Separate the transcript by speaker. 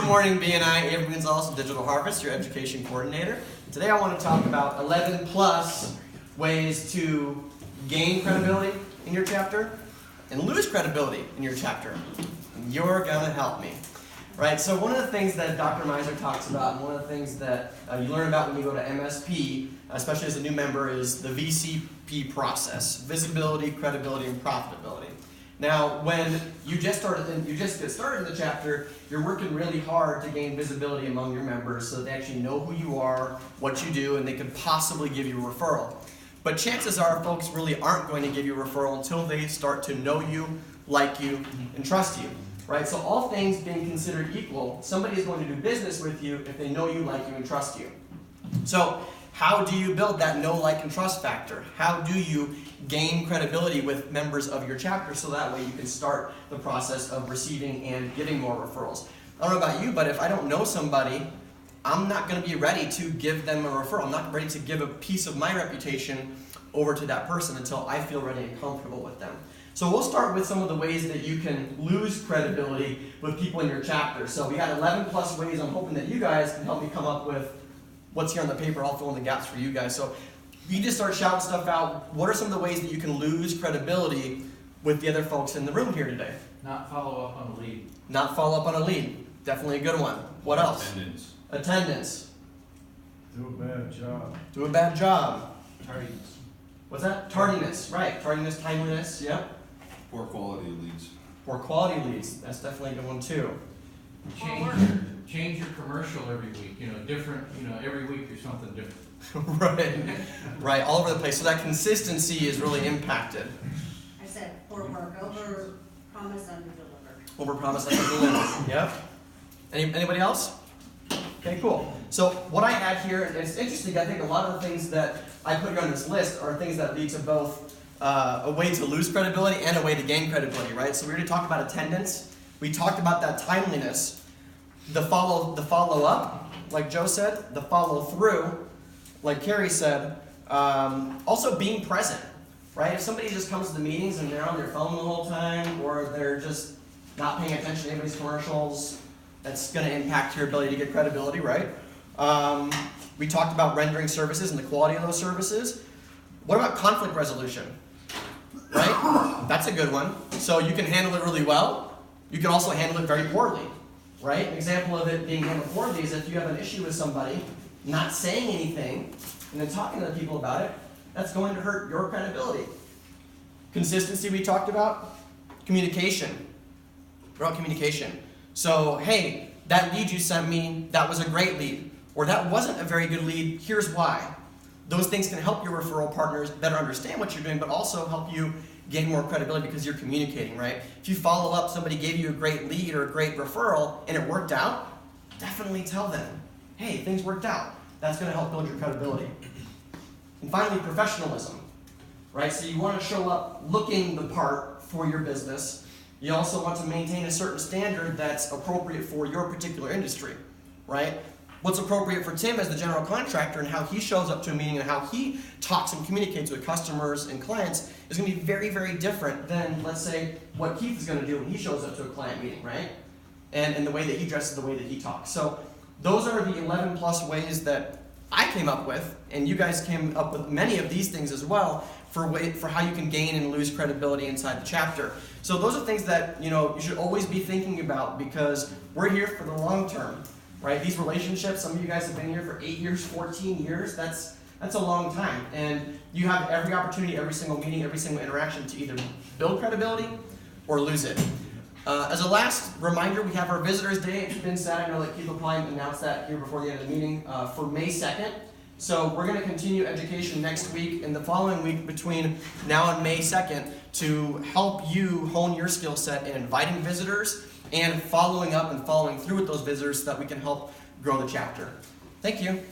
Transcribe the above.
Speaker 1: morning, BNI. Avery Gonzalez of Digital Harvest, your education coordinator. Today I want to talk about 11 plus ways to gain credibility in your chapter and lose credibility in your chapter. You're going to help me. Right, so one of the things that Dr. Miser talks about, and one of the things that you learn about when you go to MSP, especially as a new member, is the VCP process: visibility, credibility, and profitability. Now, when you just get started in the chapter, you're working really hard to gain visibility among your members so that they actually know who you are, what you do, and they could possibly give you a referral. But chances are folks really aren't going to give you a referral until they start to know you, like you, and trust you. Right? So all things being considered equal, somebody is going to do business with you if they know you, like you, and trust you. So how do you build that know, like, and trust factor? How do you gain credibility with members of your chapter so that way you can start the process of receiving and getting more referrals? I don't know about you, but if I don't know somebody, I'm not going to be ready to give them a referral. I'm not ready to give a piece of my reputation over to that person until I feel ready and comfortable with them. So we'll start with some of the ways that you can lose credibility with people in your chapter. So we got 11 plus ways. I'm hoping that you guys can help me come up with what's here on the paper. I'll fill in the gaps for you guys. So you just start shouting stuff out. What are some of the ways that you can lose credibility with the other folks in the room here today?
Speaker 2: Not follow up on a lead.
Speaker 1: Not follow up on a lead. Definitely a good one. What else? Attendance.
Speaker 3: Do a bad job.
Speaker 1: Do a bad job.
Speaker 2: Tardiness.
Speaker 1: What's that? Tardiness. Right. Tardiness, timeliness. Yep.
Speaker 4: Poor quality leads.
Speaker 1: Poor quality leads. That's definitely a good one too.
Speaker 2: Change your commercial every week. Different. Every week there's something different.
Speaker 1: Right. Right. All over the place. So that consistency is really impacted.
Speaker 5: I said poor work, over promise, under deliver.
Speaker 1: Over promise, under deliver. Yep. Anybody else? Okay, cool. So what I had here, and it's interesting, I think a lot of the things that I put here on this list are things that lead to both a way to lose credibility and a way to gain credibility, right? So we already talked about attendance. We talked about that timeliness. The follow-up, like Joe said. The follow-through, like Carrie said. Also being present, right? If somebody just comes to the meetings and they're on their phone the whole time, or they're just not paying attention to anybody's commercials, that's going to impact your ability to get credibility, right? We talked about rendering services and the quality of those services. What about conflict resolution? Right? That's a good one. So you can handle it really well. You can also handle it very poorly. Right? An example of it being handled poorly is if you have an issue with somebody, not saying anything, and then talking to the people about it, that's going to hurt your credibility. Consistency we talked about. Communication. What about communication? So, hey, that lead you sent me, that was a great lead. Or that wasn't a very good lead, here's why. Those things can help your referral partners better understand what you're doing, but also help you gain more credibility because you're communicating, right? If you follow up, somebody gave you a great lead or a great referral, and it worked out, definitely tell them, hey, things worked out. That's going to help build your credibility. And finally, professionalism, right? So you want to show up looking the part for your business. You also want to maintain a certain standard that's appropriate for your particular industry, right? What's appropriate for Tim as the general contractor and how he shows up to a meeting and how he talks and communicates with customers and clients is going to be very, very different than, let's say, what Keith is going to do when he shows up to a client meeting, right? And the way that he dresses, the way that he talks. So those are the 11 plus ways that I came up with, and you guys came up with many of these things as well for how you can gain and lose credibility inside the chapter. So those are things that you should always be thinking about because we're here for the long term. Right? These relationships, some of you guys have been here for 8 years, 14 years, that's a long time. And you have every opportunity, every single meeting, every single interaction to either build credibility or lose it. As a last reminder, we have our Visitors Day. It's been said, I know that Keith will probably announce that here before the end of the meeting, for May 2nd. So we're going to continue education next week and the following week between now and May 2nd to help you hone your skill set in inviting visitors and following up and following through with those visitors so that we can help grow the chapter. Thank you.